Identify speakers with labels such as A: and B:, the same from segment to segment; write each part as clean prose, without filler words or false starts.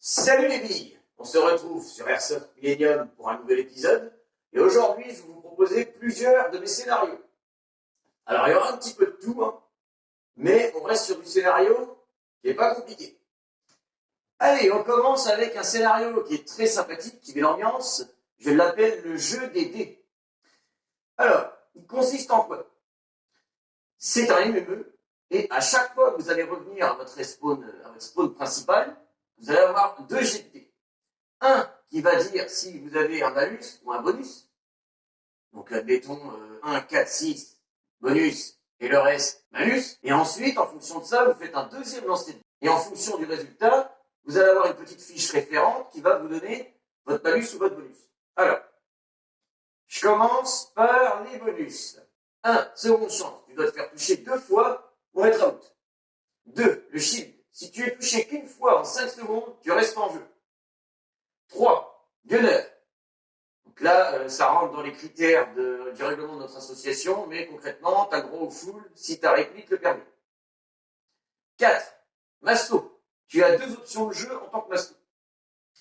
A: Salut les billes. On se retrouve sur Airsoft Millennium pour un nouvel épisode. Et aujourd'hui, je vais vous proposer plusieurs de mes scénarios. Alors, il y aura un petit peu de tout, mais on reste sur du scénario qui n'est pas compliqué. Allez, on commence avec un scénario qui est très sympathique, qui met l'ambiance. Je l'appelle le jeu des dés. Alors, il consiste en quoi? C'est un MME, et à chaque fois que vous allez revenir à votre spawn principal, vous allez avoir deux jets de dés. Un qui va dire si vous avez un malus ou un bonus. Donc, admettons 1, 4, 6, bonus, et le reste, malus. Et ensuite, en fonction de ça, vous faites un deuxième lancer de dés. Et en fonction du résultat, vous allez avoir une petite fiche référente qui va vous donner votre malus ou votre bonus. Alors, je commence par les bonus. 1, seconde chance, tu dois te faire toucher 2 fois pour être out. 2, le shield. Si tu es touché qu'une fois en 5 secondes, tu restes en jeu. 3, gunner. Donc là, ça rentre dans les critères du règlement de notre association, mais concrètement, tu as le droit au full si ta réplique le permet. 4, masto. Tu as deux options de jeu en tant que masto.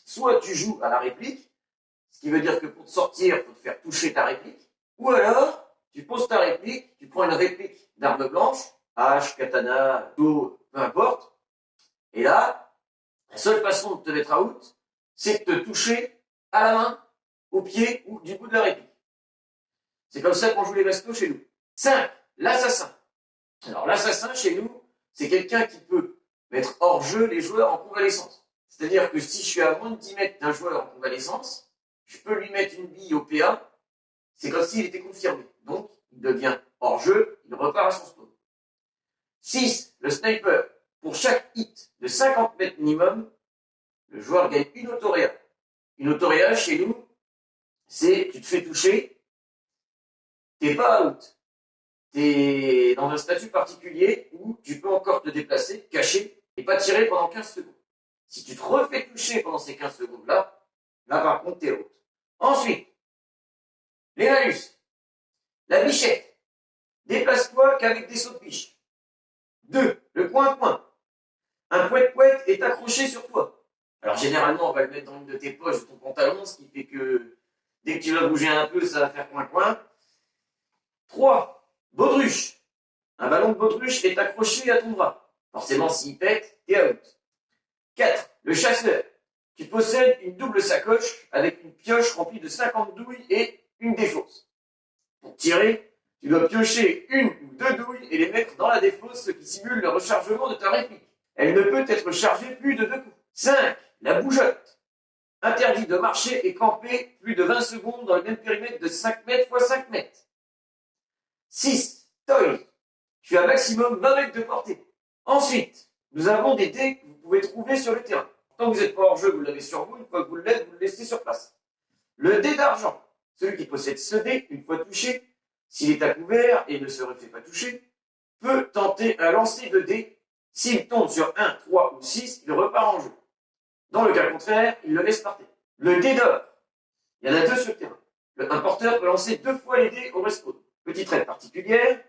A: Soit tu joues à la réplique, ce qui veut dire que pour te sortir, il faut te faire toucher ta réplique, ou alors, tu poses ta réplique, tu prends une réplique d'arme blanche, hache, katana, couteau, peu importe, et là, la seule façon de te mettre out, c'est de te toucher à la main, au pied ou du bout de la réplique. C'est comme ça qu'on joue les mastos chez nous. 5. L'assassin. Alors l'assassin chez nous, c'est quelqu'un qui peut mettre hors jeu les joueurs en convalescence. C'est-à-dire que si je suis à moins de 10 mètres d'un joueur en convalescence, je peux lui mettre une bille au PA, c'est comme s'il était confirmé. Donc, il devient hors jeu, il repart à son spawn. 6. Le sniper. Pour chaque hit de 50 mètres minimum, le joueur gagne une autoréa. Une autoréa, chez nous, c'est tu te fais toucher, t'es pas out. T'es dans un statut particulier où tu peux encore te déplacer, cacher, et pas tirer pendant 15 secondes. Si tu te refais toucher pendant ces 15 secondes-là, là par contre, t'es out. Ensuite, les malus. La bichette. Déplace-toi qu'avec des sauts de biche. 2. Le point-point. Un pouet-pouet est accroché sur toi. Alors généralement, on va le mettre dans une de tes poches de ton pantalon, ce qui fait que dès que tu vas bouger un peu, ça va faire coin-coin. 3. Baudruche. Un ballon de baudruche est accroché à ton bras. Forcément, s'il pète, t'es out. 4. Le chasseur. Tu possèdes une double sacoche avec une pioche remplie de 50 douilles et une défausse. Pour tirer, tu dois piocher une ou deux douilles et les mettre dans la défausse, ce qui simule le rechargement de ta réplique. Elle ne peut être chargée plus de 2 coups. 5. La bougeotte. Interdit de marcher et camper plus de 20 secondes dans le même périmètre de 5 mètres x 5 mètres. 6. Toy. Tu as maximum 20 mètres de portée. Ensuite, nous avons des dés que vous pouvez trouver sur le terrain. Tant que vous n'êtes pas hors jeu, vous l'avez sur vous. Une fois que vous l'êtes, vous le laissez sur place. Le dé d'argent. Celui qui possède ce dé, une fois touché, s'il est à couvert et ne se refait pas toucher, peut tenter un lancer de dés. S'il tombe sur 1, 3 ou 6, il repart en jeu. Dans le cas contraire, il le laisse partir. Le dé d'or. Il y en a 2 sur le terrain. Un porteur peut lancer 2 fois les dés au respawn. Petite règle particulière,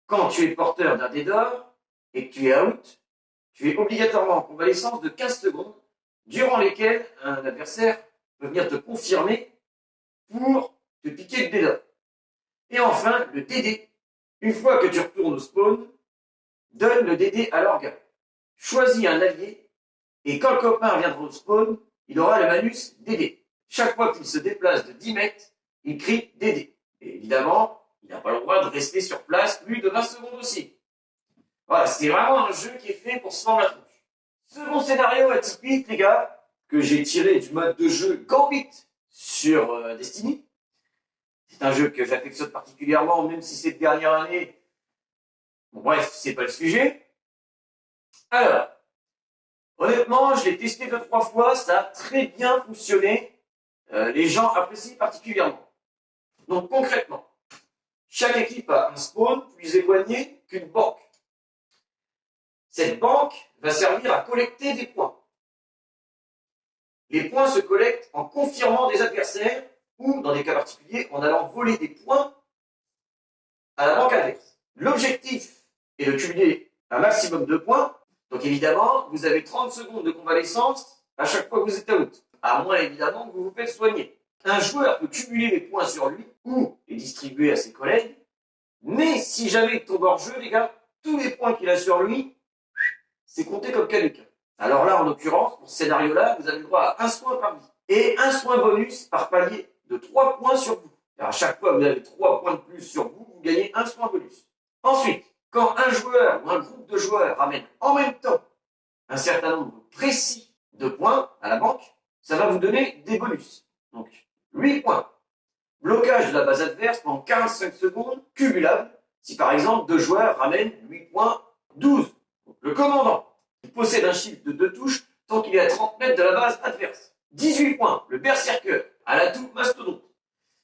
A: quand tu es porteur d'un dé d'or et que tu es out, tu es obligatoirement en convalescence de 15 secondes, durant lesquelles un adversaire peut venir te confirmer pour te piquer le dé d'or. Et enfin, le DD. Une fois que tu retournes au spawn, donne le DD à l'organe. Choisis un allié, et quand le copain viendra au spawn, il aura le malus DD. Chaque fois qu'il se déplace de 10 mètres, il crie DD. Et évidemment, il n'a pas le droit de rester sur place plus de 20 secondes aussi. Voilà, c'est vraiment un jeu qui est fait pour se fendre la tronche. Second scénario atypique, les gars, que j'ai tiré du mode de jeu Gambit sur Destiny. C'est un jeu que j'affectionne particulièrement, même si c'est de dernière année. Bon, bref, c'est pas le sujet. Alors, honnêtement, je l'ai testé 2-3 fois, ça a très bien fonctionné. Les gens apprécient particulièrement. Donc, concrètement, chaque équipe a un spawn plus éloigné qu'une banque. Cette banque va servir à collecter des points. Les points se collectent en confirmant des adversaires ou, dans des cas particuliers, en allant voler des points à la banque adverse. L'objectif est de cumuler un maximum de points. Donc évidemment, vous avez 30 secondes de convalescence à chaque fois que vous êtes out. À moins évidemment que vous vous faites soigner. Un joueur peut cumuler les points sur lui ou les distribuer à ses collègues. Mais si jamais il tombe hors jeu, les gars, tous les points qu'il a sur lui, c'est compté comme caduc. Alors là, en l'occurrence, pour ce scénario-là, vous avez le droit à un soin par vie. Et un soin bonus par palier de 3 points sur vous. Alors à chaque fois que vous avez 3 points de plus sur vous, vous gagnez un soin bonus. Ensuite, quand un joueur ou un groupe de joueurs ramène en même temps un certain nombre précis de points à la banque, ça va vous donner des bonus. Donc, 8 points. Blocage de la base adverse pendant 45 secondes, cumulable, si par exemple 2 joueurs ramènent 8 points, 12. Donc, le commandant, il possède un chiffre de 2 touches tant qu'il est à 30 mètres de la base adverse. 18 points, le berserker, à l'atout mastodonte.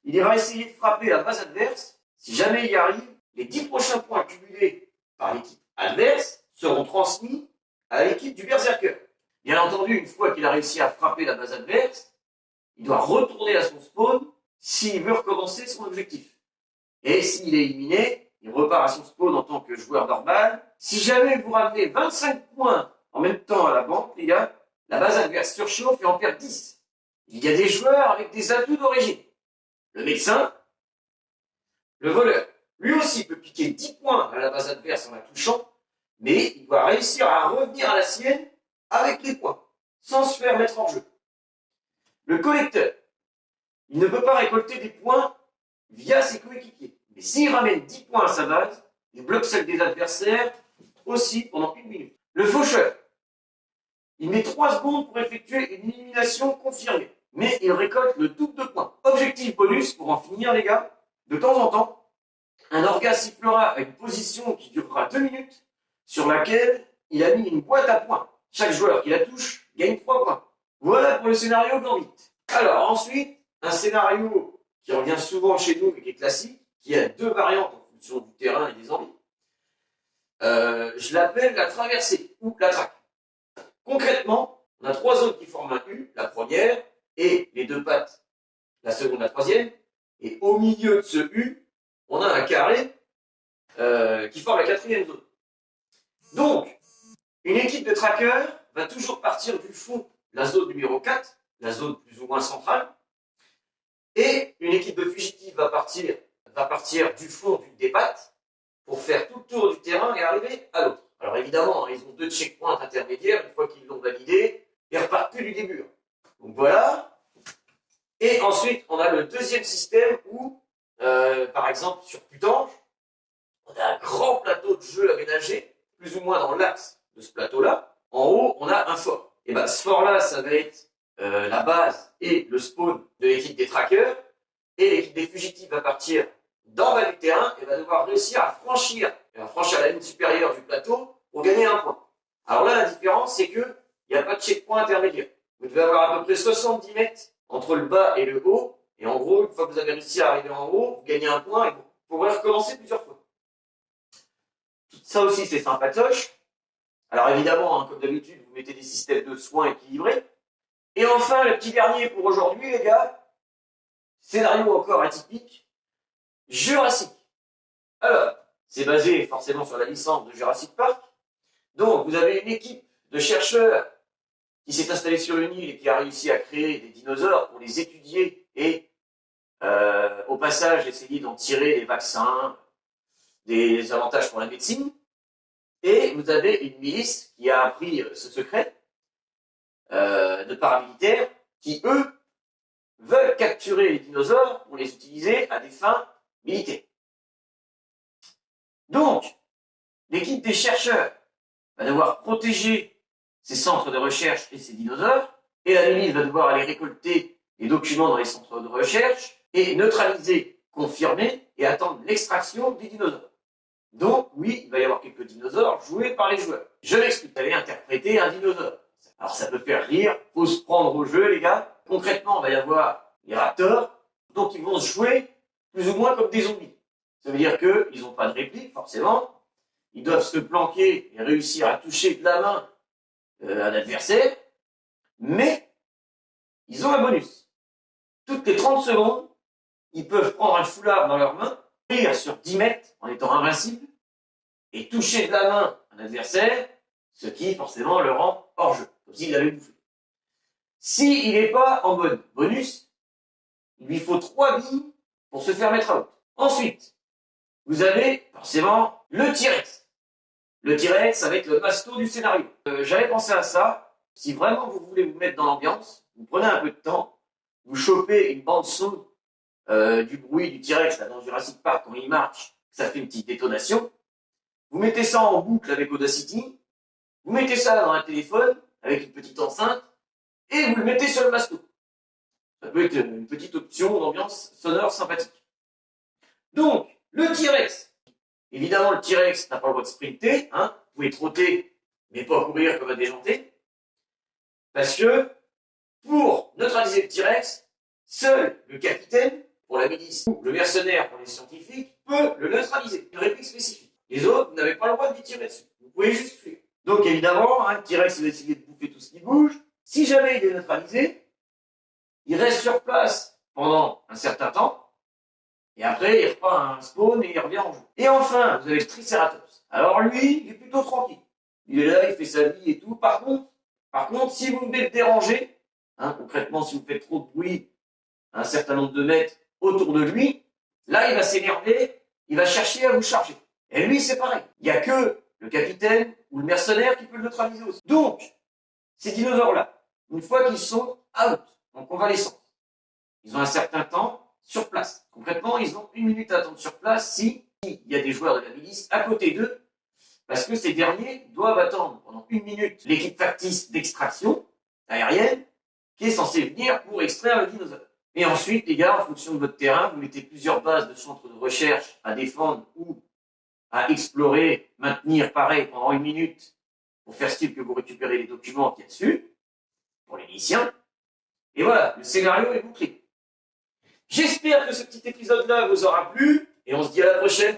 A: Il ira essayer de frapper la base adverse. Si jamais il y arrive, les 10 prochains points cumulés par l'équipe adverse seront transmis à l'équipe du berserker. Bien entendu, une fois qu'il a réussi à frapper la base adverse, il doit retourner à son spawn s'il veut recommencer son objectif. Et s'il est éliminé, il repart à son spawn en tant que joueur normal. Si jamais vous ramenez 25 points en même temps à la banque, les gars, la base adverse surchauffe et en perd 10. Il y a des joueurs avec des atouts d'origine. Le médecin, le voleur, lui aussi peut piquer 10 points à la base adverse en la touchant, mais il doit réussir à revenir à la sienne avec les points, sans se faire mettre hors jeu. Le collecteur, il ne peut pas récolter des points via ses coéquipiers. Mais s'il ramène 10 points à sa base, il bloque celle des adversaires aussi pendant 1 minute. Le faucheur, il met 3 secondes pour effectuer une élimination confirmée. Mais il récolte le double de points. Objectif bonus, pour en finir les gars, de temps en temps, un orga sifflera à une position qui durera 2 minutes, sur laquelle il a mis une boîte à points. Chaque joueur qui la touche gagne 3 points. Voilà pour le scénario Gambit. Alors ensuite, un scénario qui revient souvent chez nous et qui est classique, qui a 2 variantes en fonction du terrain et des envies. Je l'appelle la traversée ou la traque. Concrètement, on a 3 zones qui forment un U, la première, et les 2 pattes, la seconde, la troisième, et au milieu de ce U, on a un carré qui forme la 4e zone. Donc, une équipe de trackers va toujours partir du fond de la zone numéro 4, la zone plus ou moins centrale, et une équipe de fugitifs va partir du fond d'une des pattes pour faire tout le tour du terrain et arriver à l'autre. Alors évidemment, ils ont 2 checkpoints intermédiaires, une fois qu'ils l'ont validé, ils repartent plus du début. Donc voilà. Et ensuite, on a le deuxième système où, par exemple, sur Putange, on a un grand plateau de jeu aménagé, plus ou moins dans l'axe de ce plateau-là. En haut, on a un fort. Et bien, ce fort-là, ça va être la base et le spawn de l'équipe des trackers. Et l'équipe des fugitifs va partir d'en bas du terrain et va devoir réussir à franchir la ligne supérieure du plateau pour gagner un point. Alors là, la différence, c'est qu'il n'y a pas de checkpoint intermédiaire. Vous devez avoir à peu près 70 mètres entre le bas et le haut. Et en gros, une fois que vous avez réussi à arriver en haut, vous gagnez un point et vous pourrez recommencer plusieurs fois. Ça aussi, c'est sympatoche. Alors évidemment, hein, comme d'habitude, vous mettez des systèmes de soins équilibrés. Et enfin, le petit dernier pour aujourd'hui, les gars, scénario encore atypique, Jurassic. Alors, c'est basé forcément sur la licence de Jurassic Park. Donc, vous avez une équipe de chercheurs qui s'est installée sur une île et qui a réussi à créer des dinosaures pour les étudier et, au passage, essayer d'en tirer des vaccins, des avantages pour la médecine. Et vous avez une milice qui a appris ce secret de paramilitaires qui, eux, veulent capturer les dinosaures pour les utiliser à des fins militaires. Donc, l'équipe des chercheurs va devoir protéger ces centres de recherche et ces dinosaures, et la milice va devoir aller récolter les documents dans les centres de recherche et neutraliser, confirmer et attendre l'extraction des dinosaures. Donc, oui, il va y avoir quelques dinosaures joués par les joueurs. Je m'explique, vous allez interpréter un dinosaure. Alors, ça peut faire rire, faut se prendre au jeu, les gars. Concrètement, il va y avoir les raptors, donc ils vont se jouer plus ou moins comme des zombies. Ça veut dire qu'ils n'ont pas de réplique, forcément. Ils doivent se planquer et réussir à toucher de la main un adversaire, mais ils ont un bonus. Toutes les 30 secondes, ils peuvent prendre un foulard dans leurs mains, courir sur 10 mètres en étant invincibles, et toucher de la main un adversaire, ce qui forcément le rend hors jeu, comme s'il l'avait bouffé. S'il n'est pas en mode bonus, il lui faut 3 billes pour se faire mettre out. Ensuite, vous avez forcément le T-Rex. Le T-Rex, ça va être le masto du scénario. J'avais pensé à ça. Si vraiment vous voulez vous mettre dans l'ambiance, vous prenez un peu de temps, vous chopez une bande son du bruit du T-Rex dans Jurassic Park quand il marche, ça fait une petite détonation. Vous mettez ça en boucle avec Audacity, vous mettez ça dans un téléphone avec une petite enceinte et vous le mettez sur le masto. Ça peut être une petite option d'ambiance sonore sympathique. Donc, le T-Rex. Évidemment, le T-Rex n'a pas le droit de sprinter, hein. Vous pouvez trotter, mais pas courir comme un déjanté. Parce que, pour neutraliser le T-Rex, seul le capitaine, pour la milice, ou le mercenaire pour les scientifiques, peut le neutraliser. Une réplique spécifique. Les autres, vous n'avez pas le droit de lui tirer dessus. Vous pouvez juste fuir. Donc évidemment, le T-Rex va essayer de bouffer tout ce qui bouge. Si jamais il est neutralisé, il reste sur place pendant un certain temps. Et après, il repart à un spawn et il revient en jeu. Et enfin, vous avez le Triceratops. Alors lui, il est plutôt tranquille. Il est là, il fait sa vie et tout. Par contre, si vous venez le déranger, concrètement, si vous faites trop de bruit à un certain nombre de mètres autour de lui, là, il va s'énerver, il va chercher à vous charger. Et lui, c'est pareil. Il n'y a que le capitaine ou le mercenaire qui peut le neutraliser aussi. Donc, ces dinosaures-là, une fois qu'ils sont out, en convalescence, ils ont un certain temps sur place. Concrètement, ils ont 1 minute à attendre sur place si il y a des joueurs de la milice à côté d'eux, parce que ces derniers doivent attendre pendant 1 minute l'équipe factice d'extraction aérienne qui est censée venir pour extraire le dinosaure. Et ensuite, les gars, en fonction de votre terrain, vous mettez plusieurs bases de centres de recherche à défendre ou à explorer, maintenir pareil pendant 1 minute pour faire style que vous récupérez les documents qu'il y a dessus, pour les miliciens. Et voilà, le scénario est bouclé. J'espère que ce petit épisode-là vous aura plu et on se dit à la prochaine.